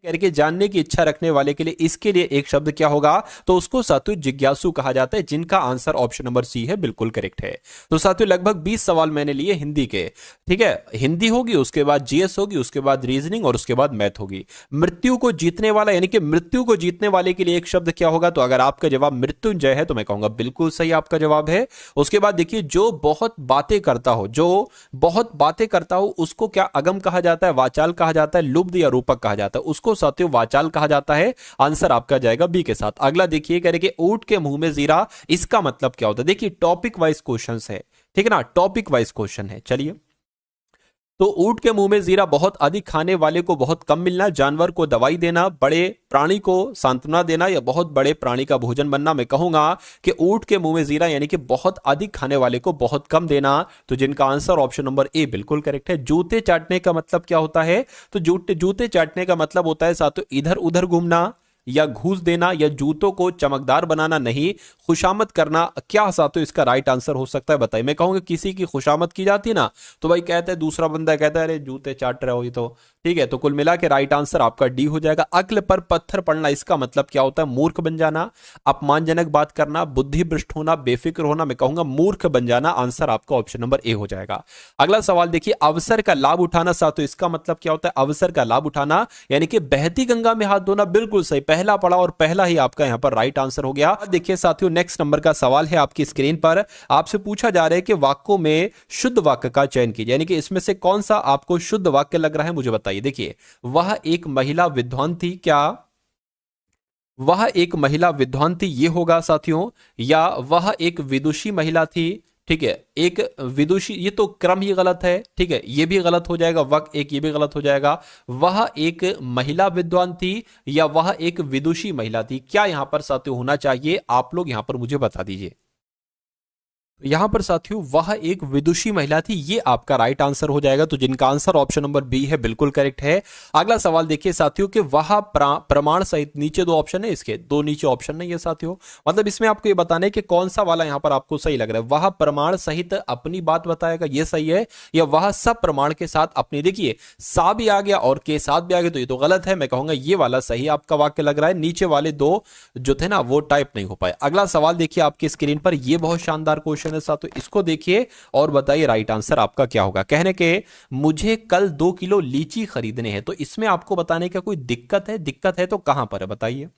करके जानने की इच्छा रखने वाले के लिए इसके लिए एक शब्द क्या होगा, तो उसको साथियों जिज्ञासु कहा जाता है, जिनका आंसर ऑप्शन नंबर सी है बिल्कुल करेक्ट है। तो साथियों लगभग 20 सवाल मैंने लिए हिंदी के, ठीक है। हिंदी होगी, उसके बाद जीएस होगी, उसके बाद रीजनिंग और उसके बाद मैथ होगी। मृत्यु को जीतने वाला यानी कि मृत्यु को जीतने वाले के लिए एक शब्द क्या होगा, तो अगर आपका जवाब मृत्युंजय है तो मैं कहूंगा बिल्कुल सही आपका जवाब है। उसके बाद देखिए जो बहुत बातें करता हो, जो बहुत बातें करता हो उसको क्या अगम कहा जाता है, वाचाल कहा जाता है, लुब्ध या रूपक कहा जाता है, उसको साथियों वाचाल कहा जाता है। आंसर आपका जाएगा बी के साथ। अगला देखिए कह रहे कि ऊंट के मुंह में जीरा, इसका मतलब क्या होता है। देखिए टॉपिक वाइज क्वेश्चन है, ठीक है ना, टॉपिक वाइज क्वेश्चन है। चलिए, तो ऊंट के मुंह में जीरा बहुत अधिक खाने वाले को बहुत कम मिलना, जानवर को दवाई देना, बड़े प्राणी को सांत्वना देना या बहुत बड़े प्राणी का भोजन बनना। मैं कहूंगा कि ऊंट के मुंह में जीरा यानी कि बहुत अधिक खाने वाले को बहुत कम देना, तो जिनका आंसर ऑप्शन नंबर ए बिल्कुल करेक्ट है। जूते चाटने का मतलब क्या होता है, तो जूते चाटने का मतलब होता है साथियों इधर उधर घूमना या घूस देना या जूतों को चमकदार बनाना नहीं, खुशामद करना। क्या साथियों इसका राइट आंसर हो सकता है, बताइए। मैं कहूंगा किसी की खुशामद की जाती ना, तो भाई कहते हैं, दूसरा बंदा कहता है अरे जूते चाट रहे हो ये तो, ठीक है। तो कुल मिला के राइट आंसर आपका डी हो जाएगा। अक्ल पर पत्थर पड़ना, इसका मतलब क्या होता है, मूर्ख बन जाना, अपमानजनक बात करना, बुद्धि भ्रष्ट होना, बेफिक्र होना। मैं कहूंगा मूर्ख बन जाना, आंसर आपका ऑप्शन नंबर ए हो जाएगा। अगला सवाल देखिए, अवसर का लाभ उठाना साथियों, इसका मतलब क्या होता है, अवसर का लाभ उठाना यानी कि बहती गंगा में हाथ धोना। बिल्कुल सही, पहला पढ़ा और पहला ही आपका यहां पर राइट आंसर हो गया। देखिए साथियों नेक्स्ट नंबर का सवाल है आपकी स्क्रीन पर, आपसे पूछा जा रहा है कि वाक्यों में शुद्ध वाक्य का चयन कीजिए, यानी कि इसमें से कौन सा आपको शुद्ध वाक्य लग रहा है मुझे बताइए। देखिए, वह एक महिला विद्वान थी, क्या वह एक महिला विद्वान थी ये होगा साथियों, या वह एक विदुषी महिला थी, ठीक है। एक विदुषी, ये तो क्रम ही गलत है, ठीक है, ये भी गलत हो जाएगा, वक्त एक ये भी गलत हो जाएगा। वह एक महिला विद्वान थी या वह एक विदुषी महिला थी, क्या यहां पर साथियों होना चाहिए, आप लोग यहां पर मुझे बता दीजिए। यहां पर साथियों वह एक विदुषी महिला थी, ये आपका राइट आंसर हो जाएगा, तो जिनका आंसर ऑप्शन नंबर बी है बिल्कुल करेक्ट है। अगला सवाल देखिए साथियों कि वह प्रमाण सहित, नीचे दो ऑप्शन है, इसके दो नीचे ऑप्शन नहीं है साथियों, मतलब इसमें आपको ये बताना है कि कौन सा वाला यहां पर आपको सही लग रहा है। वह प्रमाण सहित अपनी बात बताएगा, ये सही है, या वह सब प्रमाण के साथ अपनी। देखिए सा भी आ गया और के साथ भी आ गया, तो ये तो गलत है। मैं कहूंगा ये वाला सही आपका वाक्य लग रहा है, नीचे वाले दो जो थे ना वो टाइप नहीं हो पाए। अगला सवाल देखिए आपकी स्क्रीन पर, ये बहुत शानदार क्वेश्चन है साथियों, इसको देखिए और बताइए राइट आंसर आपका क्या होगा। कहने के मुझे कल 2 किलो लीची खरीदने हैं, तो इसमें आपको बताने का कोई दिक्कत है, दिक्कत है तो कहां पर है बताइए।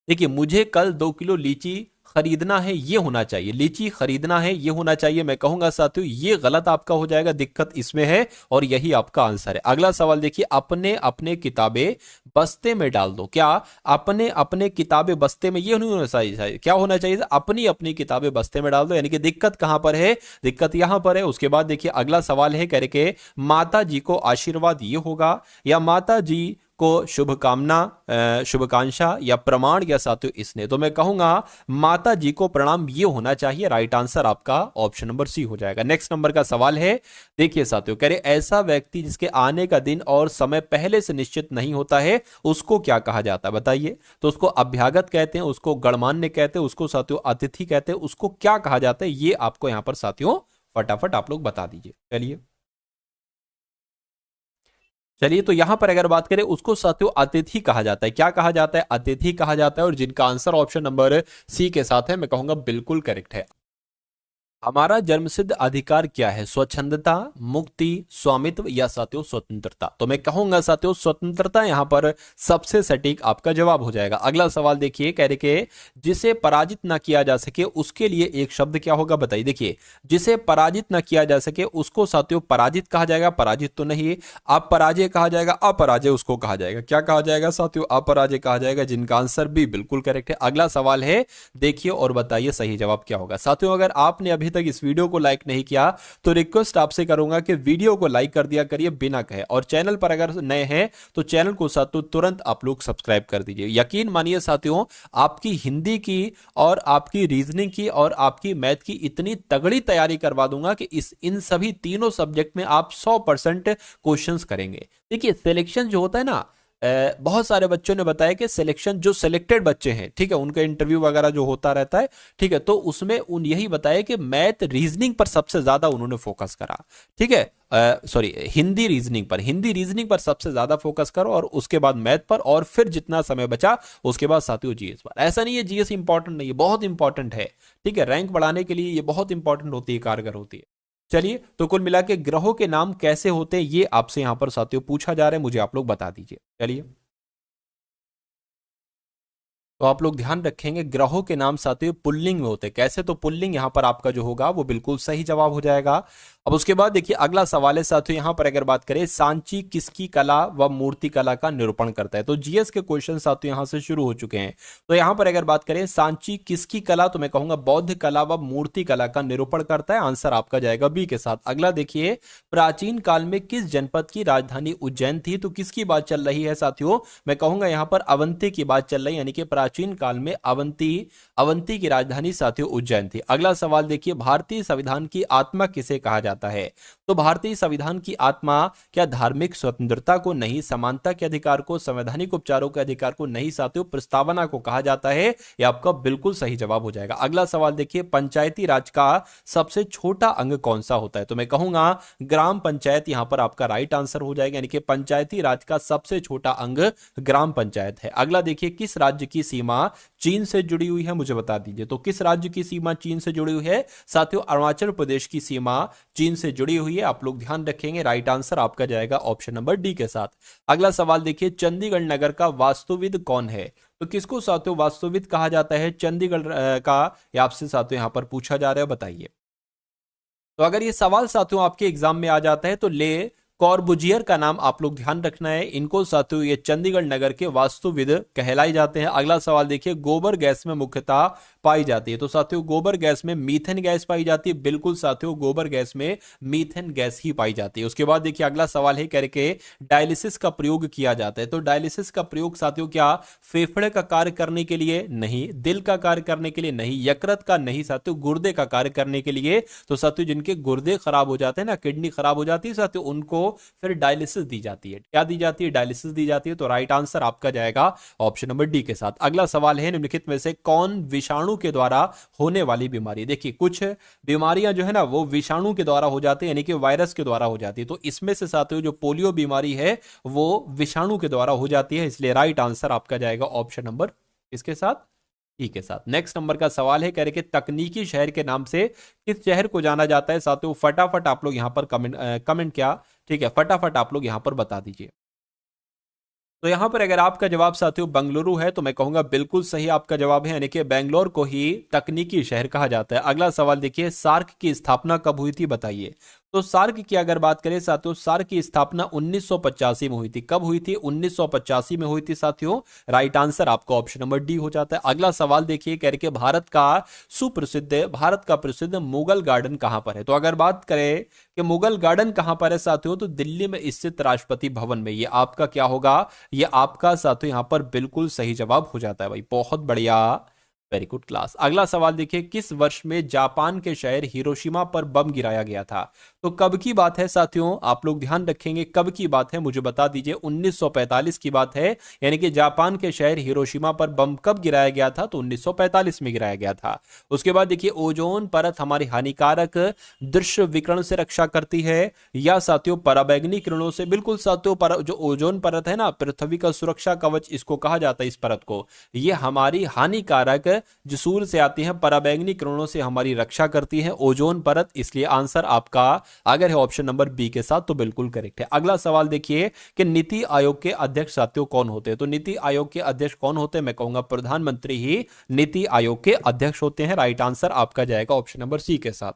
देखिए मुझे कल 2 किलो लीची खरीदना है ये होना चाहिए, लीची खरीदना है ये होना चाहिए। मैं कहूंगा साथियों ये गलत आपका हो जाएगा, दिक्कत इसमें है और यही आपका आंसर है। अगला सवाल देखिए, अपने अपने किताबें बस्ते में डाल दो, क्या अपने अपने किताबें बस्ते में, ये नहीं होना चाहिए, क्या होना चाहिए, अपनी अपनी किताबें बस्ते में डाल दो, यानी कि दिक्कत कहां पर है, दिक्कत यहां पर है। उसके बाद देखिए अगला सवाल है करके माता जी को आशीर्वाद ये होगा, या माता जी को शुभकामना शुभकांक्षा या प्रमाण या साथियों इसने, तो मैं कहूंगा माता जी को प्रणाम ये होना चाहिए, राइट आंसर आपका ऑप्शन नंबर सी हो जाएगा। नेक्स्ट नंबर का सवाल है, देखिए साथियों कह रहे ऐसा व्यक्ति जिसके आने का दिन और समय पहले से निश्चित नहीं होता है उसको क्या कहा जाता है बताइए। तो उसको अभ्यागत कहते हैं, उसको गणमान्य कहते हैं, उसको साथियों अतिथि कहते हैं, उसको क्या कहा जाता है, ये आपको यहां पर साथियों फटाफट आप लोग बता दीजिए। चलिए तो यहां पर अगर बात करें उसको साथियों अतिथि कहा जाता है, क्या कहा जाता है, अतिथि कहा जाता है, और जिनका आंसर ऑप्शन नंबर सी के साथ है मैं कहूंगा बिल्कुल करेक्ट है। हमारा जन्मसिद्ध अधिकार क्या है, स्वच्छंदता, मुक्ति, स्वामित्व या साथियों स्वतंत्रता। तो मैं कहूंगा साथियों स्वतंत्रता यहां पर सबसे सटीक आपका जवाब हो जाएगा। अगला सवाल देखिए कह रहे के जिसे पराजित ना किया जा सके उसके लिए एक शब्द क्या होगा बताइए। देखिए जिसे पराजित ना किया जा सके उसको साथियों पराजित कहा जाएगा, पराजित तो नहीं, अपराजय कहा जाएगा, अपराजय उसको कहा जाएगा, क्या कहा जाएगा साथियों, अपराजय कहा जाएगा, जिनका आंसर भी बिल्कुल करेक्ट है। अगला सवाल है देखिए और बताइए सही जवाब क्या होगा। साथियों अगर आपने अभी तक इस वीडियो को लाइक नहीं किया तो रिक्वेस्ट आपसे करूंगा कि वीडियो को लाइक कर दिया करिए बिना कहे, और चैनल पर अगर नए हैं तो चैनल को साथियों तुरंत आप लोग सब्सक्राइब कर दीजिए। यकीन मानिए साथियों आपकी हिंदी की और आपकी रीजनिंग की और आपकी मैथ की इतनी तगड़ी तैयारी करवा दूंगा कि इन सभी तीनों सब्जेक्ट में आप 100% क्वेश्चंस करेंगे। देखिए सिलेक्शन जो होता है ना, बहुत सारे बच्चों ने बताया कि सिलेक्शन जो सिलेक्टेड बच्चे हैं, ठीक है, उनका इंटरव्यू वगैरह जो होता रहता है, ठीक है, तो उसमें उन यही बताया कि मैथ रीजनिंग पर सबसे ज्यादा उन्होंने फोकस करा, ठीक है, सॉरी हिंदी रीजनिंग पर सबसे ज्यादा फोकस करो और उसके बाद मैथ पर, और फिर जितना समय बचा उसके बाद साथियों जीएस पर। ऐसा नहीं है जीएस इंपॉर्टेंट नहीं है, बहुत इंपॉर्टेंट है, ठीक है, रैंक बढ़ाने के लिए ये बहुत इंपॉर्टेंट होती है, कारगर होती है। चलिए, तो कुल मिला के ग्रहों के नाम कैसे होते हैं ये आपसे यहां पर साथियों पूछा जा रहा है, मुझे आप लोग बता दीजिए। चलिए, तो आप लोग ध्यान रखेंगे ग्रहों के नाम साथियों पुल्लिंग में होते हैं। कैसे? तो पुल्लिंग यहां पर आपका जो होगा वो बिल्कुल सही जवाब हो जाएगा। अब उसके बाद देखिए अगला सवाल है साथियों, यहां पर अगर बात करें सांची किसकी कला व मूर्ति कला का निरूपण करता है, तो जीएस के क्वेश्चन साथियों यहां से शुरू हो चुके हैं। तो यहां पर अगर बात करें सांची किसकी कला, तो मैं कहूंगा बौद्ध कला व मूर्ति कला का निरूपण करता है, आंसर आपका जाएगा बी के साथ। अगला देखिए, प्राचीन काल में किस जनपद की राजधानी उज्जैन थी, तो किसकी बात चल रही है साथियों, मैं कहूंगा यहां पर अवंती की बात चल रही है, यानी कि प्राचीन काल में अवंती अवंती की राजधानी साथियों उज्जैन थी। अगला सवाल देखिए, भारतीय संविधान की आत्मा किसे कहा जाता है, तो भारतीय संविधान की आत्मा क्या धार्मिक स्वतंत्रता को नहीं, समानता के अधिकार को, संवैधानिक उपचारों के अधिकार को नहीं साथियों, प्रस्तावना को कहा जाता है। यह आपका बिल्कुल सही जवाब हो जाएगा। अगला सवाल देखिए, पंचायती राज का सबसे छोटा अंग कौन सा होता है, तो मैं कहूंगा ग्राम पंचायत यहां पर आपका राइट आंसर हो जाएगा, यानी कि पंचायती राज का सबसे छोटा अंग ग्राम पंचायत है। अगला देखिए, किस राज्य की सीमा चीन से जुड़ी हुई है, मुझे बता दीजिए, तो किस राज्य की सीमा चीन से जुड़ी हुई है साथियों, अरुणाचल प्रदेश की सीमा चीन से जुड़ी हुई है। आप लोग ध्यान रखेंगे, राइट आंसर आपका जाएगा ऑप्शन नंबर डी के साथ। अगला सवाल देखिए, चंडीगढ़ नगर का वास्तुविद कौन है, तो किसको साथियों वास्तुविद कहा जाता है चंडीगढ़ का, ये आपसे साथियों यहां पर पूछा जा रहा है, बताइए। तो अगर ये सवाल साथियों आपके एग्जाम में आ जाता है तो ले कॉर्बुजियर का नाम आप लोग ध्यान रखना है, इनको साथियों ये चंडीगढ़ नगर के वास्तुविद कहलाए जाते हैं। अगला सवाल देखिए, गोबर गैस में मुख्यतः पाई जाती है, तो साथियों गोबर गैस में मीथेन गैस पाई जाती है, बिल्कुल साथियों गोबर गैस में मीथेन गैस ही पाई जाती है। उसके बाद देखिए अगला सवाल है करके डायलिसिस का प्रयोग किया जाता है, तो डायलिसिस का प्रयोग साथियों क्या फेफड़े का कार्य करने के लिए नहीं, दिल का कार्य करने के लिए नहीं, यकृत का नहीं साथियों, गुर्दे का कार्य करने के लिए। तो साथियों जिनके गुर्दे खराब हो जाते हैं ना, किडनी खराब हो जाती है साथियों, उनको फिर डायलिसिस दी जाती है। क्या दी जाती है? डायलिसिस दी जाती है। तो राइट आंसर आपका जाएगा ऑप्शन नंबर डी के साथ। अगला सवाल है, निम्नलिखित में से कौन विषाणु के द्वारा होने वाली बीमारी, देखिए कुछ बीमारियां जो है ना वो विषाणु के द्वारा हो जाती है, यानी कि वायरस के द्वारा हो जाती है, तो इसमें से साथियों जो पोलियो बीमारी है वो विषाणु के द्वारा हो जाती है, इसलिए राइट आंसर आपका जाएगा ऑप्शन नंबर इसके साथ ई के साथ। नेक्स्ट नंबर का सवाल है, कह रहे कि तकनीकी शहर के नाम से किस शहर को जाना जाता है साथियों, फटाफट आप लोग यहां पर कमेंट क्या, ठीक है, फटाफट आप लोग यहां पर बता दीजिए। तो यहां पर अगर आपका जवाब साथियों बेंगलुरु है तो मैं कहूंगा बिल्कुल सही आपका जवाब है, यानी कि बेंगलोर को ही तकनीकी शहर कहा जाता है। अगला सवाल देखिए, सार्क की स्थापना कब हुई थी, बताइए। तो सार्क की अगर बात करें साथियों, सार्क की स्थापना 1985 में हुई थी। कब हुई थी? 1985 में हुई थी साथियों। राइट आंसर आपका ऑप्शन नंबर डी हो जाता है। अगला सवाल देखिए, कह रहे कि भारत का प्रसिद्ध मुगल गार्डन कहां पर है, तो अगर बात करें कि मुगल गार्डन कहां पर है साथियों, तो दिल्ली में स्थित राष्ट्रपति भवन में। ये आपका क्या होगा? ये आपका साथियों यहां पर बिल्कुल सही जवाब हो जाता है भाई, बहुत बढ़िया, वेरी गुड क्लास। अगला सवाल देखिए, किस वर्ष में जापान के शहर हिरोशिमा पर बम गिराया गया था, तो कब की बात है साथियों, आप लोग ध्यान रखेंगे कब की बात है, मुझे बता दीजिए। 1945 की बात है, यानी कि जापान के शहर हिरोशिमा पर बम कब गिराया गया था, तो 1945 में गिराया गया था। उसके बाद देखिए, ओजोन परत हमारी हानिकारक दृश्य विकिरण से रक्षा करती है या साथियों पराबैंगनी किरणों से, बिल्कुल साथियों जो ओजोन परत है ना, पृथ्वी का सुरक्षा कवच इसको कहा जाता है, इस परत को, ये हमारी हानिकारक जो सूर्य से आती है पराबैंगनी किरणों से हमारी रक्षा करती है ओजोन परत, इसलिए आंसर आपका अगर है ऑप्शन नंबर बी के साथ तो बिल्कुल करेक्ट है। अगला सवाल देखिए कि नीति आयोग के अध्यक्ष साथियों कौन होते हैं, तो नीति आयोग के अध्यक्ष कौन होते हैं, मैं कहूंगा प्रधानमंत्री ही नीति आयोग के अध्यक्ष होते हैं। राइट आंसर आपका जाएगा ऑप्शन नंबर सी के साथ।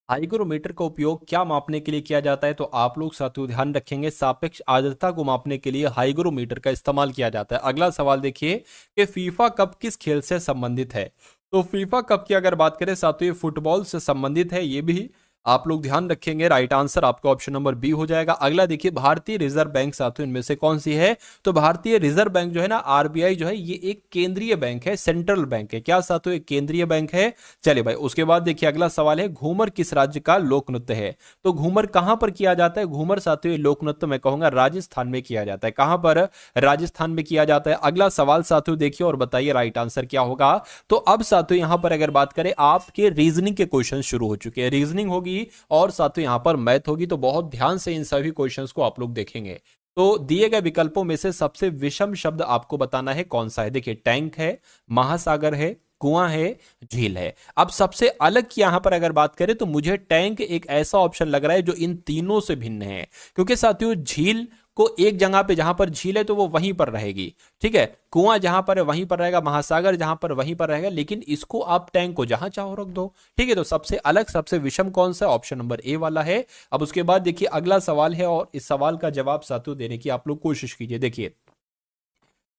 हाइग्रोमीटर का उपयोग क्या मापने के लिए किया जाता है, तो आप लोग साथियों ध्यान रखेंगे सापेक्ष आर्द्रता को मापने के लिए हाइग्रोमीटर का इस्तेमाल किया जाता है। अगला सवाल देखिए कि फीफा कप किस खेल से संबंधित है, तो फीफा कप की अगर बात करें साथियों ये फुटबॉल से संबंधित है, ये भी आप लोग ध्यान रखेंगे, राइट आंसर आपका ऑप्शन नंबर बी हो जाएगा। अगला देखिए, भारतीय रिजर्व बैंक साथियों इनमें से कौन सी है? तो भारतीय रिजर्व बैंक जो है ना, आरबीआई जो है, ये एक केंद्रीय बैंक है, सेंट्रल बैंक है। क्या साथियों? एक केंद्रीय बैंक है। चलिए भाई, उसके बाद देखिए अगला सवाल है, घूमर किस राज्य का लोक नृत्य है? तो घूमर कहां पर किया जाता है? घूमर साथियों लोक नृत्य मैं कहूंगा राजस्थान में किया जाता है। कहां पर? राजस्थान में किया जाता है। अगला सवाल साथियों देखिए और बताइए राइट आंसर क्या होगा। तो अब साथियों यहां पर अगर बात करें, आपके रीजनिंग के क्वेश्चन शुरू हो चुके हैं। रीजनिंग होगी और साथियों यहां पर मैथ होगी, तो बहुत ध्यान से इन सभी क्वेश्चंस को आप लोग देखेंगे। तो दिए गए विकल्पों में से सबसे विषम शब्द आपको बताना है कौन सा है। देखिए, टैंक है, महासागर है, कुआं है, झील है। अब सबसे अलग की यहां पर अगर बात करें तो मुझे टैंक एक ऐसा ऑप्शन लग रहा है जो इन तीनों से भिन्न है, क्योंकि साथियों झील को एक जगह पे जहां पर झील है तो वो वहीं पर रहेगी, ठीक है। कुआं जहां पर है वहीं पर रहेगा, महासागर जहां पर वहीं पर रहेगा, लेकिन इसको आप टैंक को जहां चाहो रख दो, ठीक है। तो सबसे अलग सबसे विषम कौन सा? ऑप्शन नंबर ए वाला है। अब उसके बाद देखिए अगला सवाल है और इस सवाल का जवाब साथियों देने की आप लोग कोशिश कीजिए। देखिए,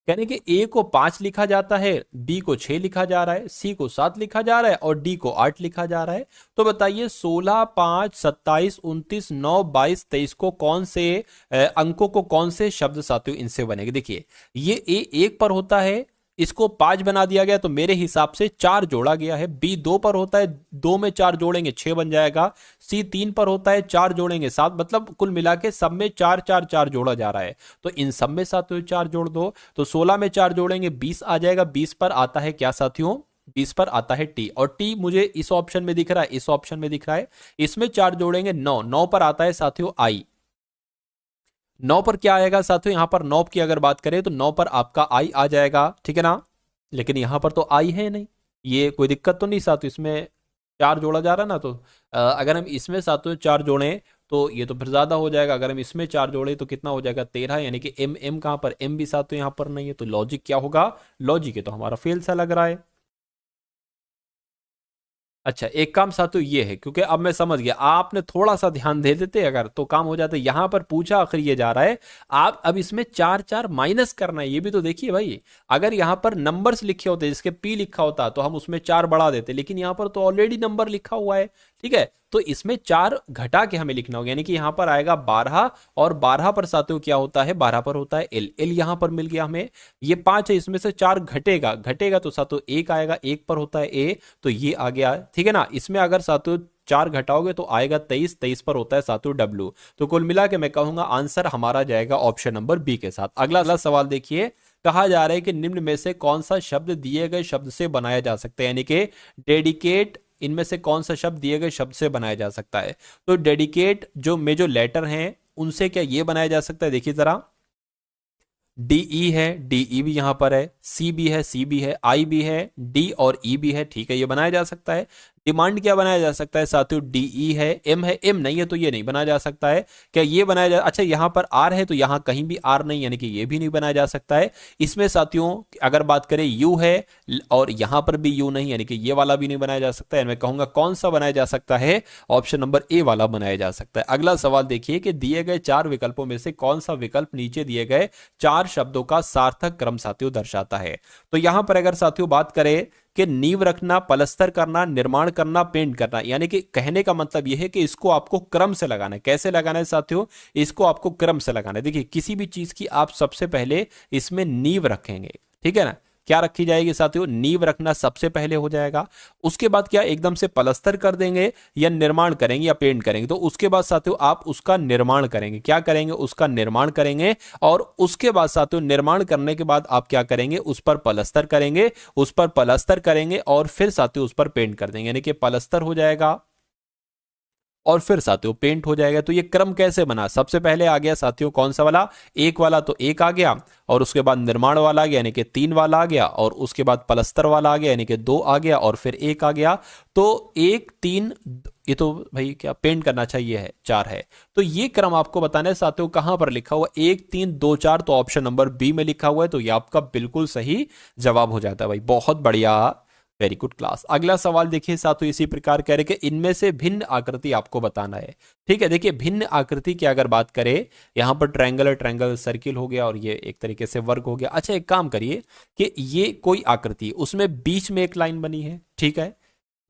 यानी कि ए को 5 लिखा जाता है, बी को 6 लिखा जा रहा है, सी को 7 लिखा जा रहा है और डी को 8 लिखा जा रहा है। तो बताइए 16, 5, 27, 29, 9, 22, 23 को कौन से अंकों को कौन से शब्द साथियों इनसे बनेंगे? देखिए, ये ए 1 पर होता है, इसको 5 बना दिया गया तो मेरे हिसाब से 4 जोड़ा गया है। बी 2 पर होता है, 2 में 4 जोड़ेंगे 6 बन जाएगा। सी 3 पर होता है, 4 जोड़ेंगे 7, मतलब कुल मिला के सब में 4 4 4 जोड़ा जा रहा है। तो इन सब में साथियों 4 जोड़ दो, तो 16 में 4 जोड़ेंगे 20 आ जाएगा। 20 पर आता है क्या साथियों? 20 पर आता है टी, और टी मुझे इस ऑप्शन में दिख रहा है, इस ऑप्शन में दिख रहा है। इसमें 4 जोड़ेंगे 9, 9 पर आता है साथियों आई। 9 पर क्या आएगा साथियों? यहां पर 9 की अगर बात करें तो 9 पर आपका आई आ जाएगा, ठीक है ना। लेकिन यहां पर तो आई है नहीं, ये कोई दिक्कत तो नहीं साथियों, इसमें 4 जोड़ा जा रहा है ना। तो अगर हम इसमें साथियों 4 जोड़ें तो ये तो फिर ज्यादा हो जाएगा। अगर हम इसमें 4 जोड़े तो कितना हो जाएगा? 13, यानी कि एम एम कहां पर? एम भी साथियों यहां पर नहीं है। तो लॉजिक क्या होगा? लॉजिक है तो हमारा फेल सा लग रहा है। अच्छा, एक काम साथियों ये है, क्योंकि अब मैं समझ गया, आपने थोड़ा सा ध्यान दे देते अगर तो काम हो जाता। यहां पर पूछा आखिर ये जा रहा है, आप अब इसमें 4 4 माइनस करना है, ये भी तो देखिए भाई। अगर यहां पर नंबर्स लिखे होते, जिसके पी लिखा होता, तो हम उसमें 4 बढ़ा देते, लेकिन यहां पर तो ऑलरेडी नंबर लिखा हुआ है, ठीक है। तो इसमें 4 घटा के हमें लिखना होगा, यानी कि यहां पर आएगा 12, और 12 पर साथियों क्या होता है? 12 पर होता है एल। एल यहां पर मिल गया हमें। ये 5 है, इसमें से 4 घटेगा, घटेगा तो साथियों 1 आएगा, 1 पर होता है ए, तो ये आ गया, ठीक है ना। इसमें अगर साथियों 4 घटाओगे तो आएगा 23, 23 पर होता है साथियों डब्ल्यू। तो कुल मिला के मैं कहूंगा आंसर हमारा जाएगा ऑप्शन नंबर बी के साथ। अगला सवाल देखिए, कहा जा रहा है कि निम्न में से कौन सा शब्द दिए गए शब्द से बनाया जा सकता है, यानी कि डेडिकेट, इनमें से कौन सा शब्द दिए गए शब्द से बनाया जा सकता है? तो डेडिकेट जो लेटर हैं उनसे क्या ये बनाया जा सकता है? देखिए जरा, डीई है, डीई भी यहां पर है, सी भी है, सी भी है, आई भी है, डी और ई भी है, ठीक है, ये बनाया जा सकता है। डिमांड क्या बनाया जा सकता है साथियों? डीई है, एम है, एम नहीं है तो ये नहीं बनाया जा सकता है। क्या ये बनाया जा, अच्छा यहां पर आर है तो यहां कहीं भी आर नहीं, यानी कि ये भी नहीं बनाया जा सकता है। इसमें साथियों अगर बात करें यू है, और यहां पर भी यू नहीं, यानी कि ये वाला भी नहीं बनाया जा सकता है। मैं कहूंगा कौन सा बनाया जा सकता है? ऑप्शन नंबर ए वाला बनाया जा सकता है। अगला सवाल देखिए कि दिए गए 4 विकल्पों में से कौन सा विकल्प नीचे दिए गए 4 शब्दों का सार्थक क्रम साथियों दर्शाता है? तो यहां पर अगर साथियों बात करें कि नींव रखना, पलस्तर करना, निर्माण करना, पेंट करना, यानी कि कहने का मतलब यह है कि इसको आपको क्रम से लगाना है। कैसे लगाना है साथियों? इसको आपको क्रम से लगाना है। देखिए, किसी भी चीज की आप सबसे पहले इसमें नींव रखेंगे, ठीक है ना। क्या रखी जाएगी साथियों? नींव रखना सबसे पहले हो जाएगा। उसके बाद क्या एकदम से पलस्तर कर देंगे या निर्माण करेंगे या पेंट करेंगे? तो उसके बाद साथियों आप उसका निर्माण करेंगे। क्या करेंगे? उसका निर्माण करेंगे। और उसके बाद साथियों निर्माण करने के बाद आप क्या करेंगे? उस पर पलस्तर करेंगे, उस पर पलस्तर करेंगे और फिर साथियों उस पर पेंट कर देंगे, यानी कि पलस्तर हो जाएगा और फिर साथियों पेंट हो जाएगा। तो ये क्रम कैसे बना? सबसे पहले आ गया साथियों कौन सा वाला? एक वाला, तो एक आ गया, और उसके बाद निर्माण वाला आ गया यानी कि 3 वाला आ गया, और उसके बाद पलस्तर वाला आ गया यानी कि 2 आ गया, और फिर 1 आ गया। तो 1 3, ये तो भाई क्या पेंट करना चाहिए है, 4 है। तो ये क्रम आपको बताना है साथियों कहां पर लिखा हुआ? 1 3 2 4, तो ऑप्शन नंबर बी में लिखा हुआ है। तो ये आपका बिल्कुल सही जवाब हो जाता है भाई, बहुत बढ़िया, वेरी गुड क्लास। अगला सवाल देखिए साथियों इसी प्रकार कह रहे कि इनमें से भिन्न आकृति आपको बताना है, ठीक है। देखिए, भिन्न आकृति की अगर बात करें, यहां पर ट्रायंगल, ट्रायंगल, सर्किल हो गया, और ये एक तरीके से वर्ग हो गया। अच्छा, एक काम करिए कि ये कोई आकृति, उसमें बीच में एक लाइन बनी है, ठीक है,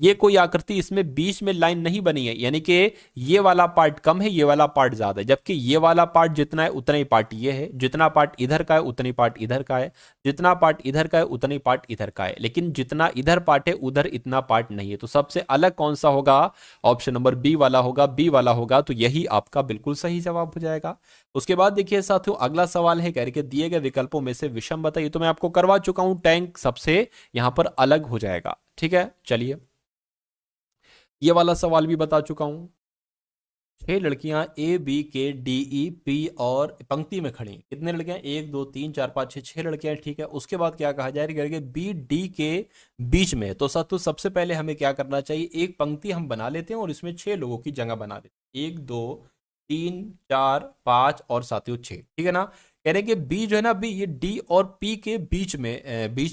ये कोई आकृति, इसमें बीच में लाइन नहीं बनी है, यानी कि ये वाला पार्ट कम है, ये वाला पार्ट ज्यादा है, जबकि ये वाला पार्ट जितना है उतना ही पार्ट ये है, जितना पार्ट इधर का है उतनी पार्ट इधर का है, जितना पार्ट इधर का है उतनी पार्ट इधर का है, लेकिन जितना इधर पार्ट है उधर इतना पार्ट नहीं है। तो सबसे अलग कौन सा होगा? ऑप्शन नंबर बी वाला होगा, बी वाला होगा, तो यही आपका बिल्कुल सही जवाब हो जाएगा। उसके बाद देखिए साथियों, अगला सवाल है कह रहे दिए गए विकल्पों में से विषम बताइए। तो मैं आपको करवा चुका हूं, टैंक सबसे यहां पर अलग हो जाएगा। ठीक है, चलिए ये वाला सवाल भी बता चुका हूं। 6 लड़कियां ए बी के डी ई पी और पंक्ति में खड़ी। कितने लड़कियां? 1 2 3 4 5 6 लड़कियां। ठीक है, उसके बाद क्या कहा जा रहा है? बी डी के बीच में। तो साथियों सबसे पहले हमें क्या करना चाहिए? एक पंक्ति हम बना लेते हैं और इसमें 6 लोगों की जगह बना देते हैं। 1 2 3 4 5 और साथियों 6। ठीक है ना? कह रहे हैं कि बी जो है ना, बी ये डी और पी के बीच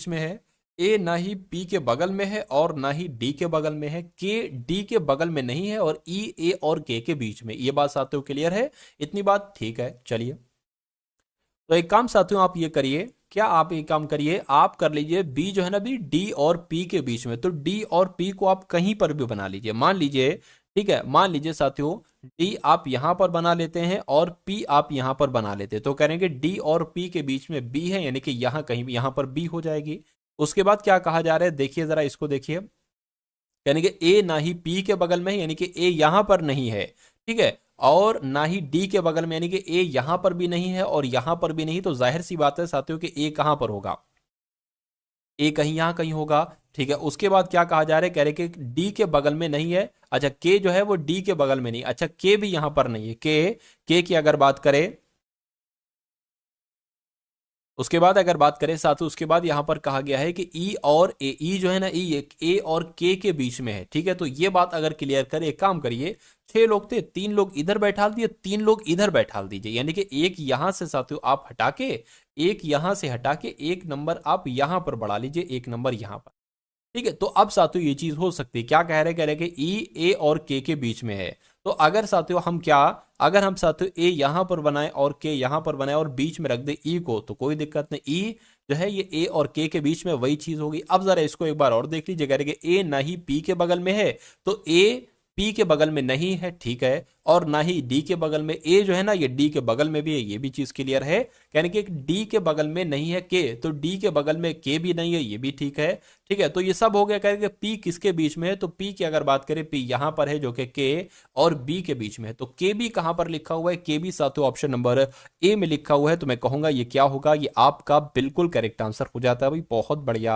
में है। ए ना ही पी के बगल में है और ना ही डी के बगल में है। के डी के बगल में नहीं है और ई ए और के बीच में। ये बात साथियों क्लियर है? इतनी बात ठीक है। चलिए तो एक काम साथियों आप ये करिए, क्या आप एक काम करिए, आप कर लीजिए बी जो है ना, बी डी और पी के बीच में। तो डी और पी को आप कहीं पर भी बना लीजिए, मान लीजिए। ठीक है, मान लीजिए साथियों डी आप यहां पर बना लेते हैं और पी आप यहां पर बना लेते हैं। तो करेंगे डी और पी के बीच में बी है, यानी कि यहां कहीं भी यहां पर बी हो जाएगी। उसके बाद क्या कहा जा रहा है? देखिए जरा इसको देखिए, यानी कि ए ना ही पी के बगल में है, यानी कि ए यहां पर नहीं है। ठीक है, और ना ही डी के बगल में, यानी कि ए यहां पर भी नहीं है और यहां पर भी नहीं। तो जाहिर सी बात है साथियों कि ए कहां पर होगा? ए कहीं यहां कहीं होगा। ठीक है, उसके बाद क्या कहा जा रहा है? कह रहे कि डी के बगल में नहीं है। अच्छा, के जो है वो डी के बगल में नहीं। अच्छा, के भी यहां पर नहीं है। के की अगर बात करें, उसके बाद अगर बात करें साथ, उसके बाद यहां पर कहा गया है कि ई और ए, ई जो है ना, ई ए और के बीच में है। ठीक है, तो ये बात अगर क्लियर करें, एक काम करिए, 6 लोग थे, 3 लोग इधर बैठा दिए, 3 लोग इधर बैठा दीजिए, यानी कि एक यहां से साथियों आप हटा के, एक यहां से हटा के, 1 नंबर आप यहां पर बढ़ा लीजिए, 1 नंबर यहां पर। ठीक है, तो अब साथियों ये चीज हो सकती है। क्या कह रहे कि ई ए और के बीच में है। तो अगर साथियों हम क्या, अगर हम साथियों ए यहां पर बनाए और के यहां पर बनाए और बीच में रख दे ई को, तो कोई दिक्कत नहीं। ई जो है ये ए और के बीच में वही चीज होगी। अब जरा इसको एक बार और देख लीजिए, कह रहे कि ए ना ही पी के बगल में है, तो ए पी के बगल में नहीं है। ठीक है, और ना ही डी के बगल में। ए जो है ना ये डी के बगल में भी है, ये भी चीज क्लियर है। यानी कि डी के बगल में नहीं है के, तो डी के बगल में के भी नहीं है, ये भी ठीक है। ठीक है, तो ये सब हो गया। कह रहे कि पी किसके बीच में है? तो पी की अगर बात करें, पी यहां पर है जो कि के और बी के बीच में है। तो के बी कहां पर लिखा हुआ है? के बी साथियों ऑप्शन नंबर ए में लिखा हुआ है। तो मैं कहूंगा ये क्या होगा? ये आपका बिल्कुल करेक्ट आंसर हो जाता है भाई। बहुत बढ़िया,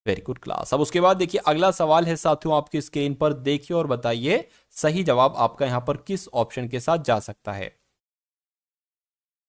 वेरी गुड क्लास। अब उसके बाद देखिए अगला सवाल है साथियों आपकी स्क्रीन पर, देखिए और बताइए सही जवाब आपका यहां पर किस ऑप्शन के साथ जा सकता है।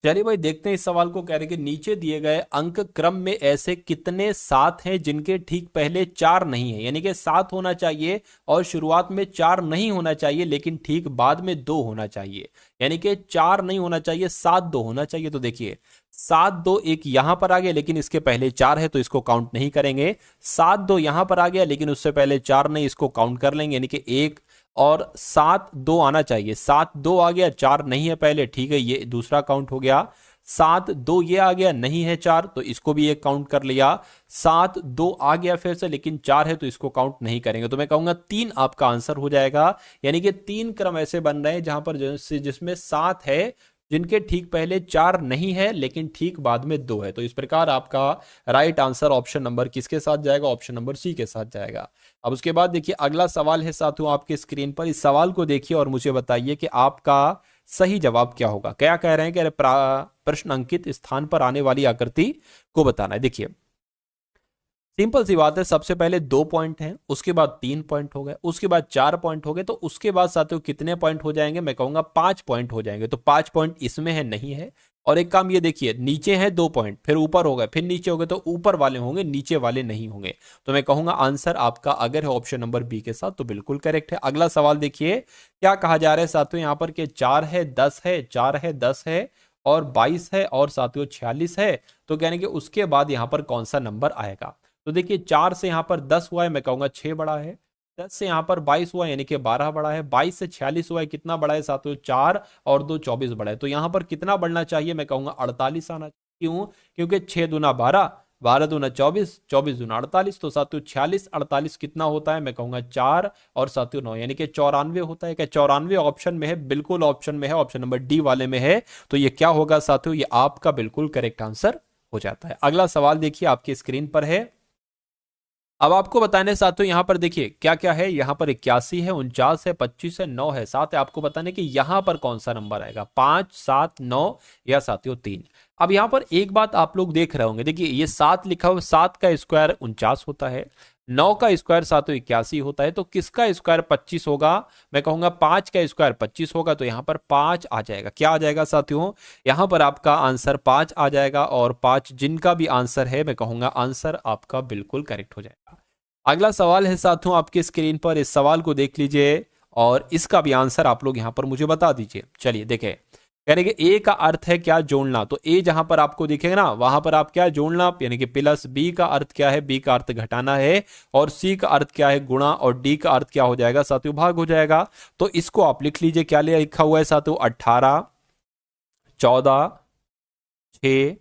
चलिए भाई देखते हैं इस सवाल को। कह रहे कि नीचे दिए गए अंक क्रम में ऐसे कितने 7 हैं जिनके ठीक पहले 4 नहीं है। यानी कि 7 होना चाहिए और शुरुआत में 4 नहीं होना चाहिए, लेकिन ठीक बाद में 2 होना चाहिए। यानी कि 4 नहीं होना चाहिए, 7 2 होना चाहिए। तो देखिए 7 2 एक यहां पर आ गया, लेकिन इसके पहले 4 है तो इसको काउंट नहीं करेंगे। 7 2 यहां पर आ गया, लेकिन उससे पहले 4 नहीं, इसको काउंट कर लेंगे। यानी कि 1 और 7 2 आना चाहिए। 7 2 आ गया, 4 नहीं है पहले, ठीक है, ये दूसरा काउंट हो गया। 7 2 ये आ गया, नहीं है 4, तो इसको भी एक काउंट कर लिया। 7 2 आ गया फिर से, लेकिन 4 है तो इसको काउंट नहीं करेंगे। तो मैं कहूंगा 3 आपका आंसर हो जाएगा। यानी कि 3 क्रम ऐसे बन रहे हैं जहां पर जिसमें 7 है, जिनके ठीक पहले 4 नहीं है, लेकिन ठीक बाद में 2 है। तो इस प्रकार आपका राइट आंसर ऑप्शन नंबर किसके साथ जाएगा? ऑप्शन नंबर सी के साथ जाएगा। अब उसके बाद देखिए अगला सवाल है साथियों आपके स्क्रीन पर। इस सवाल को देखिए और मुझे बताइए कि आपका सही जवाब क्या होगा। क्या कह रहे हैं कि प्रश्न अंकित स्थान पर आने वाली आकृति को बताना है। देखिए सिंपल सी बात है, सबसे पहले 2 पॉइंट हैं, उसके बाद 3 पॉइंट हो गए, उसके बाद 4 पॉइंट हो गए, तो उसके बाद साथियों कितने पॉइंट हो जाएंगे? मैं कहूंगा 5 पॉइंट हो जाएंगे। तो 5 पॉइंट इसमें है, नहीं है। और एक काम ये देखिए, नीचे है 2 पॉइंट, फिर ऊपर हो गए, फिर नीचे हो गए, तो ऊपर वाले होंगे, नीचे वाले नहीं होंगे। तो मैं कहूंगा आंसर आपका अगर है ऑप्शन नंबर बी के साथ तो बिल्कुल करेक्ट है। अगला सवाल देखिए क्या कहा जा रहा है साथियों यहाँ पर, कि 4 है 10 है, 4 है 10 है और 22 है और साथियों 46 है। तो कहने के उसके बाद यहाँ पर कौन सा नंबर आएगा? तो देखिए 4 से यहां पर 10 हुआ है, मैं कहूंगा 6 बड़ा है। 10 से यहां पर 22 हुआ है, यानी कि 12 बड़ा है। 22 से 46 हुआ है, कितना बड़ा है साथियों? 4 और 2 24 बड़ा है। तो यहां पर कितना बढ़ना चाहिए? मैं कहूंगा 48 आना चाहिए। क्यों? क्योंकि 6 दूना 12, 12 दूना 24, 24 दूना 48, तो साथियों 46 48 कितना होता है, मैं कहूंगा 4 और साथियों 9, यानी कि 94 होता है। क्या 94 ऑप्शन में है? बिल्कुल ऑप्शन में है, ऑप्शन नंबर डी वाले में है। तो ये क्या होगा साथियों, ये आपका बिल्कुल करेक्ट आंसर हो जाता है। अगला सवाल देखिए आपकी स्क्रीन पर है। अब आपको बताने साथियों यहाँ पर देखिए क्या क्या है, यहाँ पर 81 है, 49 है, 25 है, 9 है, 7 है। आपको बताने कि यहाँ पर कौन सा नंबर आएगा, 5, 7, 9 या साथियों 3। अब यहाँ पर एक बात आप लोग देख रहे होंगे, देखिए ये 7 लिखा हुआ, 7 का स्क्वायर 49 होता है, 9 का स्क्वायर साथियों 81 होता है, तो किसका स्क्वायर 25 होगा, मैं कहूंगा 5 का स्क्वायर 25 होगा। तो यहाँ पर 5 आ जाएगा। क्या आ जाएगा साथियों, यहाँ पर आपका आंसर 5 आ जाएगा, और 5 जिनका भी आंसर है मैं कहूंगा आंसर आपका बिल्कुल करेक्ट हो जाएगा। अगला सवाल है साथियों आपकी स्क्रीन पर, इस सवाल को देख लीजिए और इसका भी आंसर आप लोग यहां पर मुझे बता दीजिए। चलिए देखें, यानी कि ए का अर्थ है क्या, जोड़ना। तो ए जहां पर आपको दिखेगा ना, वहां पर आप क्या जोड़ना, यानी कि प्लस। बी का अर्थ क्या है, बी का अर्थ घटाना है। और सी का अर्थ क्या है, गुणा। और डी का अर्थ क्या हो जाएगा साथियों, भाग हो जाएगा। तो इसको आप लिख लीजिए, क्या लिखा हुआ है साथियों, 18, 14, 6,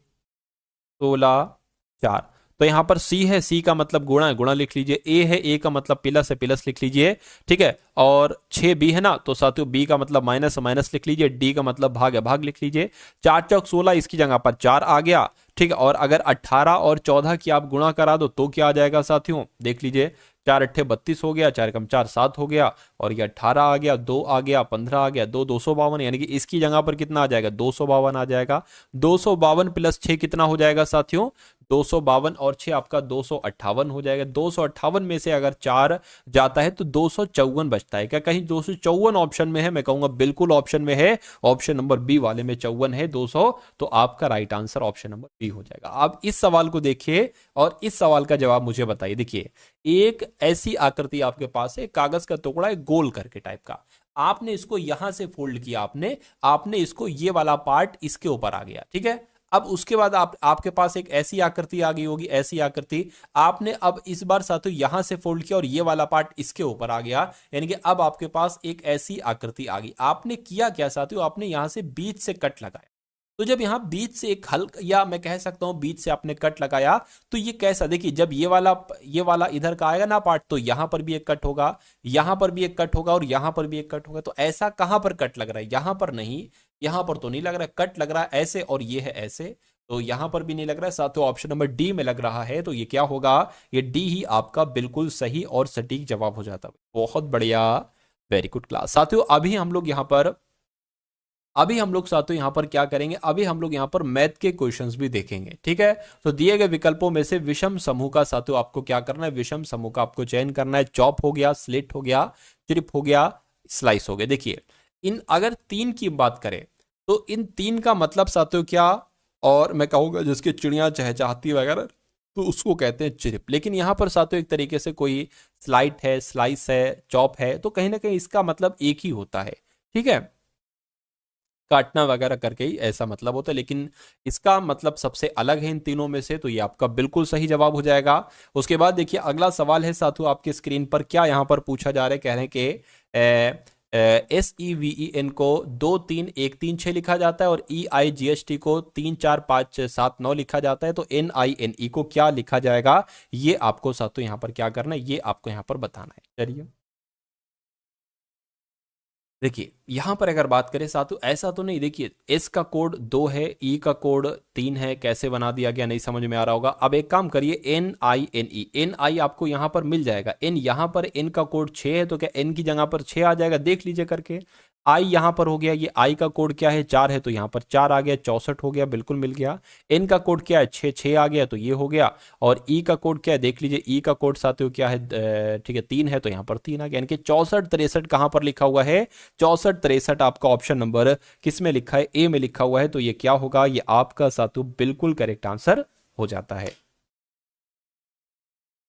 16, 4। तो यहां पर सी है, सी का मतलब गुणा है, गुणा लिख लीजिए। ए है, ए का मतलब प्लस है, प्लस लिख लीजिए। ठीक है, और 6 बी है ना, तो साथियों बी का मतलब माइनस, माइनस लिख लीजिए। डी का मतलब भाग है, भाग लिख लीजिए। 4 चौक 16, इसकी जगह पर 4 आ गया। ठीक है, और अगर 18 और 14 की आप गुणा करा दो तो क्या आ जाएगा साथियों, देख लीजिए। 4 अट्ठे 32 हो गया, 4 कम 4 7 हो गया, और ये 18 आ गया, 2 आ गया, 15 आ गया, 2 252, यानी कि इसकी जगह पर कितना आ जाएगा, 252 आ जाएगा। 252 प्लस 6 कितना हो जाएगा साथियों, 252 और 6 आपका 258 हो जाएगा। 258 में से अगर 4 जाता है तो 254 बचता है। क्या कहीं 254 ऑप्शन में है, मैं कहूंगा बिल्कुल ऑप्शन में है, ऑप्शन नंबर बी वाले में 54 है 200। तो आपका right answer option number B हो जाएगा। आप इस सवाल को देखिए और इस सवाल का जवाब मुझे बताइए। देखिए, एक ऐसी आकृति आपके पास है, कागज का टुकड़ा है गोल करके टाइप का, आपने इसको यहां से फोल्ड किया, आपने आपने इसको, ये वाला पार्ट इसके ऊपर आ गया। ठीक है, अब उसके बाद आपके पास एक ऐसी आकृति आ गई होगी, ऐसी आकृति आपने अब इस बार साथियों यहां से फोल्ड किया और ये वाला पार्ट इसके ऊपर आ गया, यानी कि अब आपके पास एक ऐसी आकृति आ गई। आपने किया क्या साथियों, आपने यहां से बीच से कट लगाया। तो जब यहां बीच से एक हल्का, या मैं कह सकता हूं बीच से आपने कट लगाया, तो ये कैसा, देखिए जब ये वाला इधर का आएगा ना पार्ट, तो यहां पर भी एक कट होगा, यहां पर भी एक कट होगा, और यहां पर भी एक कट होगा। तो ऐसा कहां पर कट लग रहा है, यहां पर नहीं, यहां पर तो नहीं लग रहा है, कट लग रहा है ऐसे, और ये है ऐसे। तो यहां पर भी नहीं लग रहा है साथियों, ऑप्शन नंबर डी में लग रहा है। तो ये क्या होगा, ये डी ही आपका बिल्कुल सही और सटीक जवाब हो जाता है। बहुत बढ़िया, वेरी गुड क्लास साथियों। अभी हम लोग साथियों यहाँ पर क्या करेंगे, अभी हम लोग यहाँ पर मैथ के क्वेश्चंस भी देखेंगे। ठीक है, तो दिए गए विकल्पों में से विषम समूह का साथियों आपको क्या करना है, विषम समूह का आपको चयन करना है। चॉप हो गया, स्लिट हो गया, ट्रिप हो गया, स्लाइस हो गया। देखिए, इन अगर 3 की बात करें तो इन 3 का मतलब साथियों क्या, और मैं कहूंगा जिसकी चिड़िया चहचहाती वगैरह, तो उसको कहते हैं चिरिप। लेकिन यहाँ पर साथियों एक तरीके से कोई स्लाइट है, स्लाइस है, चॉप है, तो कहीं ना कहीं इसका मतलब एक ही होता है। ठीक है, काटना वगैरह करके ही ऐसा मतलब होता है, लेकिन इसका मतलब सबसे अलग है इन तीनों में से। तो ये आपका बिल्कुल सही जवाब हो जाएगा। उसके बाद देखिए अगला सवाल है साथियों आपके स्क्रीन पर, क्या यहाँ पर पूछा जा रहा है, कह रहे हैं कि SEVEN को 2 3 1 3 6 लिखा जाता है, और EIGHT को 3 4 5 6 7 9 लिखा जाता है। तो NINE को क्या लिखा जाएगा, ये आपको साथियों यहाँ पर क्या करना है, ये आपको यहाँ पर बताना है। चलिए देखिए, यहां पर अगर बात करें साथियों, ऐसा तो नहीं, देखिए एस का कोड 2 है, ई का कोड 3 है, कैसे बना दिया गया नहीं समझ में आ रहा होगा। अब एक काम करिए, NINE, NI आपको यहां पर मिल जाएगा, एन यहां पर एन का कोड 6 है, तो क्या एन की जगह पर 6 आ जाएगा, देख लीजिए करके। आई यहां पर हो गया, ये आई का कोड क्या है, 4 है, तो यहां पर 4 आ गया, 64 हो गया, बिल्कुल मिल गया। एन का कोड क्या है, 6 6 आ गया, तो ये हो गया। और ई का कोड क्या है, देख लीजिए, ई का कोड साथियों क्या है, ठीक है 3 है, तो यहां पर 3 आ गया, यानी कि 64 63 कहां पर लिखा हुआ है, 64 63 आपका ऑप्शन नंबर किस में लिखा है, ए में लिखा हुआ है। तो ये क्या होगा, ये आपका साथियों बिल्कुल करेक्ट आंसर हो जाता है।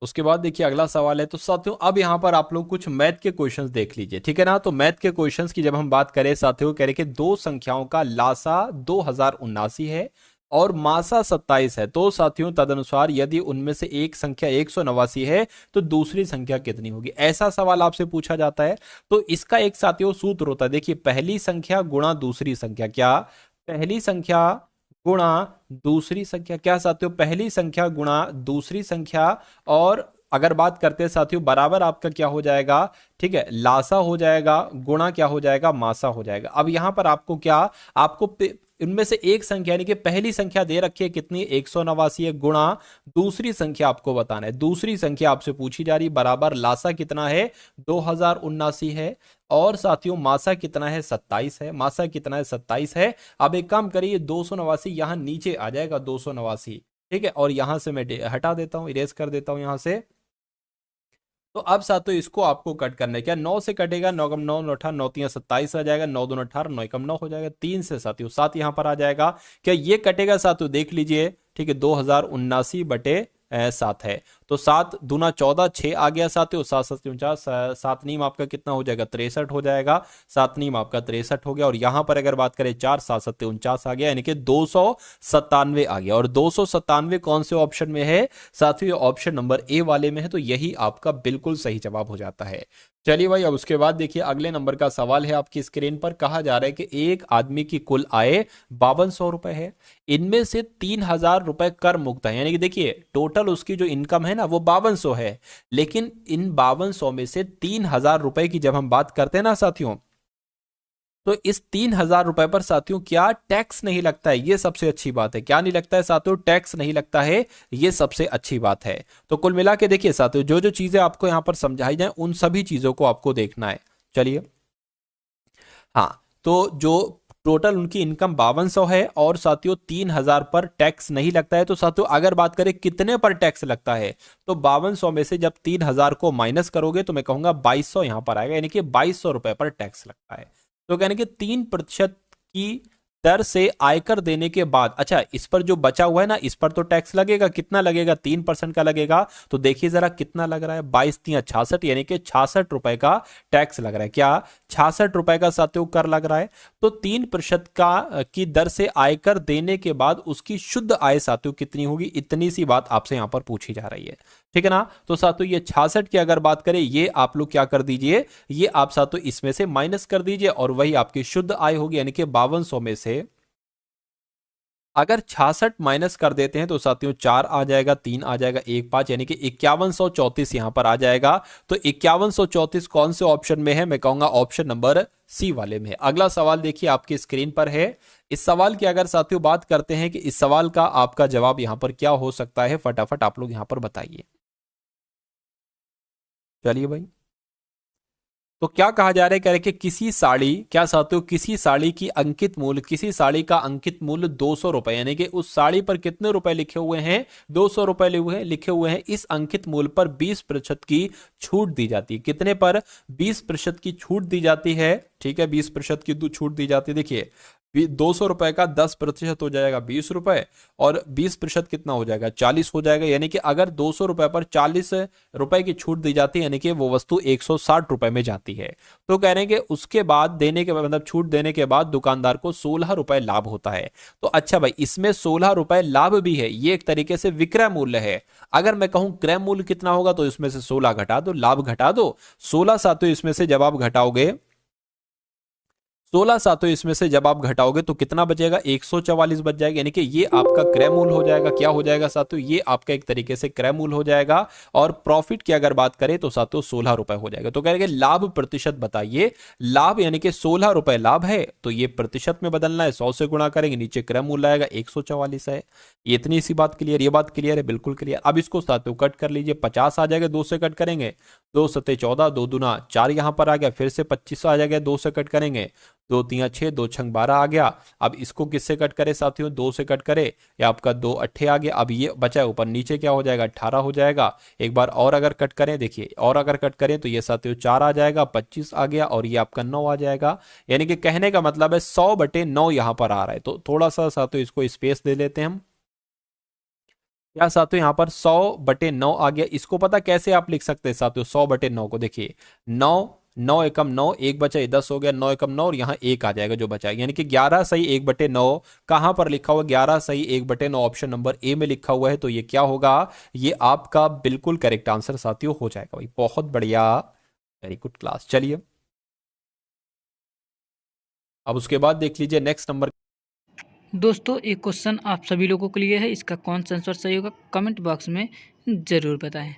उसके बाद देखिए अगला सवाल है, तो साथियों अब यहां पर आप लोग कुछ मैथ के क्वेश्चंस देख लीजिए। ठीक है ना, तो मैथ के क्वेश्चंस की जब हम बात करें साथियों, कह रहे कि दो संख्याओं का लासा 2079 है और मासा 27 है, तो साथियों तदनुसार यदि उनमें से एक संख्या 189 है तो दूसरी संख्या कितनी होगी, ऐसा सवाल आपसे पूछा जाता है। तो इसका एक साथियों सूत्र होता है, देखिए पहली संख्या गुणा दूसरी संख्या, क्या पहली संख्या गुणा दूसरी संख्या, क्या साथियों, पहली संख्या गुणा दूसरी संख्या, और अगर बात करते हैं साथियों बराबर आपका क्या हो जाएगा, ठीक है, लासा हो जाएगा, गुणा क्या हो जाएगा, मासा हो जाएगा। अब यहां पर आपको क्या, आपको इनमें से एक संख्या यानी कि पहली संख्या दे रखी है कितनी, 189 है, गुणा दूसरी संख्या आपको बताना है, दूसरी संख्या आपसे पूछी जा रही, बराबर लासा कितना है, 2079 है, और साथियों मासा कितना है, 27 है, मासा कितना है, 27 है। अब एक काम करिए, 289 यहां नीचे आ जाएगा, 289, ठीक है, और यहां से मैं हटा देता हूं, इरेज कर देता हूं यहां से। तो अब साथियों इसको आपको कट करना है, क्या 9 से कटेगा, 9 कम 9 9 9 3 27 आ जाएगा, 9 2 18, 9 कम 9 हो जाएगा, 3 से साथियों 7 यहां पर आ जाएगा, क्या ये कटेगा साथियों, देख लीजिए, ठीक है, 2079/7 है, तो 7 दूना 14, 6 आ गया साथियों, 7 7 49, 7 नीम आपका कितना हो जाएगा, 63 हो जाएगा, 7 नीम आपका 63 हो गया, और यहां पर अगर बात करें 4 7 7 49 आ गया, यानी कि 297 आ गया, और 297 कौन से ऑप्शन में है साथियों, ऑप्शन नंबर ए वाले में है, तो यही आपका बिल्कुल सही जवाब हो जाता है। चलिए भाई, अब उसके बाद देखिए अगले नंबर का सवाल है आपकी स्क्रीन पर, कहा जा रहा है कि एक आदमी की कुल आय 5200 रुपए है, इनमें से 3000 रुपए कर मुक्त है, यानी कि देखिए टोटल उसकी जो इनकम है ना वो 5200 है, लेकिन इन 5200 में से 3000 रुपए की जब हम बात करते हैं ना साथियों, तो इस 3000 रुपए पर साथियों क्या टैक्स नहीं लगता है, ये सबसे अच्छी बात है, क्या नहीं लगता है साथियों, टैक्स नहीं लगता है, ये सबसे अच्छी बात है। तो कुल मिला के देखिए साथियों, जो जो चीजें आपको यहां पर समझाई जाए उन सभी चीजों को आपको देखना है। चलिए, हाँ, तो जो टोटल उनकी इनकम 5200 है, और साथियों 3000 पर टैक्स नहीं लगता है, तो साथियों अगर बात करें कितने पर टैक्स लगता है, तो 5200 में से जब 3000 को माइनस करोगे तो मैं कहूंगा 2200 यहां पर आएगा, यानी कि 2200 रुपए पर टैक्स लगता है। तो कहने कि 3% की दर से आयकर देने के बाद, अच्छा इस पर जो बचा हुआ है ना, इस पर तो टैक्स लगेगा, कितना लगेगा, 3% का लगेगा, तो देखिए जरा कितना लग रहा है, 22×3 = 66, यानी कि 66 रुपए का टैक्स लग रहा है, क्या 66 रुपए का साथियों कर लग रहा है। तो 3% का की दर से आयकर देने के बाद उसकी शुद्ध आय साथियों कितनी होगी, इतनी सी बात आपसे यहां पर पूछी जा रही है, ठीक है ना। तो साथियों ये 66 की अगर बात करें, ये आप लोग क्या कर दीजिए, ये आप साथियों इसमें से माइनस कर दीजिए, और वही आपकी शुद्ध आय होगी, यानी कि 5200 में से अगर 66 माइनस कर देते हैं तो साथियों 4 आ जाएगा, 3 आ जाएगा, 1 5, यानी कि 5134 यहां पर आ जाएगा। तो 5134 कौन से ऑप्शन में है, मैं कहूंगा ऑप्शन नंबर सी वाले में है। अगला सवाल देखिए आपकी स्क्रीन पर है, इस सवाल की अगर साथियों बात करते हैं कि इस सवाल का आपका जवाब यहां पर क्या हो सकता है, फटाफट आप लोग यहां पर बताइए। चलिए भाई, तो क्या कहा जा रहा है, कह रहे कि किसी साड़ी, क्या साथियों, किसी साड़ी की अंकित मूल्य, किसी साड़ी का अंकित मूल्य 200 रुपए, यानी कि उस साड़ी पर कितने रुपए लिखे हुए हैं, 200 रुपए लिखे हुए हैं, इस अंकित मूल्य पर 20% की छूट दी जाती है, कितने पर, 20% की छूट दी जाती है, ठीक है, 20% की छूट दी जाती है। देखिए 200 रुपए का 10% हो जाएगा 20 रुपए, और 20% कितना हो जाएगा, 40 हो जाएगा, यानी कि अगर 200 रुपए पर 40 रुपए की छूट दी जाती है, यानी कि वो वस्तु 160 रुपए में जाती है। तो कह रहे हैं कि उसके बाद देने के बाद, मतलब छूट देने के बाद दुकानदार को 16 रुपए लाभ होता है। तो अच्छा भाई, इसमें 16 रुपए लाभ भी है, ये एक तरीके से विक्रय मूल्य है। अगर मैं कहूं क्रय मूल्य कितना होगा, तो इसमें से 16 घटा दो, लाभ घटा दो, 16 सातों इसमें से जब आप घटाओगे, 16 सातों इसमें से जब आप घटाओगे तो कितना बचेगा, 144 बच जाएगा, यानी कि ये आपका क्रय मूल्य हो जाएगा, क्या हो जाएगा सातों, ये आपका एक तरीके से क्रय मूल्य हो जाएगा। और प्रॉफिट की अगर बात करें तो सातों 16 रुपए हो जाएगा। तो कहेंगे लाभ प्रतिशत बताइए, लाभ यानी कि 16 रुपए लाभ है, तो ये प्रतिशत में बदलना है, 100 से गुणा करेंगे, नीचे क्रय मूल्य आएगा, 144 है। ये इतनी सी बात क्लियर, ये बात क्लियर है, बिल्कुल क्लियर। अब इसको सातों कट कर लीजिए, 50 आ जाएगा, 2 से कट करेंगे, 2 सत्ते 14, 2 दूना 4 यहां पर आ गया, फिर से 25 आ जाएगा, 2 से कट करेंगे, 2 3 6, 2 6 12 आ गया। अब इसको किससे कट करे साथियों, 2 से कट करे, या आपका 2 अट्ठे आ गया। अब ये बचा है ऊपर नीचे क्या हो जाएगा, 18 हो जाएगा। एक बार और अगर कट करें, देखिए और अगर कट करें तो ये साथियों 4 आ जाएगा, 25 आ गया, और ये आपका 9 आ जाएगा। यानी कि कहने का मतलब है 100/9 यहां पर आ रहा है। तो थोड़ा सा साथियों इसको स्पेस दे लेते हैं हम, क्या साथियों यहाँ पर 100/9 आ गया। इसको पता कैसे आप लिख सकते हैं साथियों, 100/9 को देखिए, 9 9 एकम 9, एक बचा, ये 10 हो गया, 9 एकम 9, और यहाँ एक आ जाएगा जो बचा, यानी कि 11 सही 1/9 कहां पर लिखा हुआ, 11 सही 1/9 ऑप्शन नंबर ए में लिखा हुआ है। तो ये क्या होगा, ये आपका बिल्कुल करेक्ट आंसर साथियों हो जाएगा भाई, बहुत बढ़िया, वेरी गुड क्लास। चलिए, अब उसके बाद देख लीजिए नेक्स्ट नंबर। दोस्तों एक क्वेश्चन आप सभी लोगों के लिए है, इसका कौन सा आंसर सही होगा कमेंट बॉक्स में ज़रूर बताएं।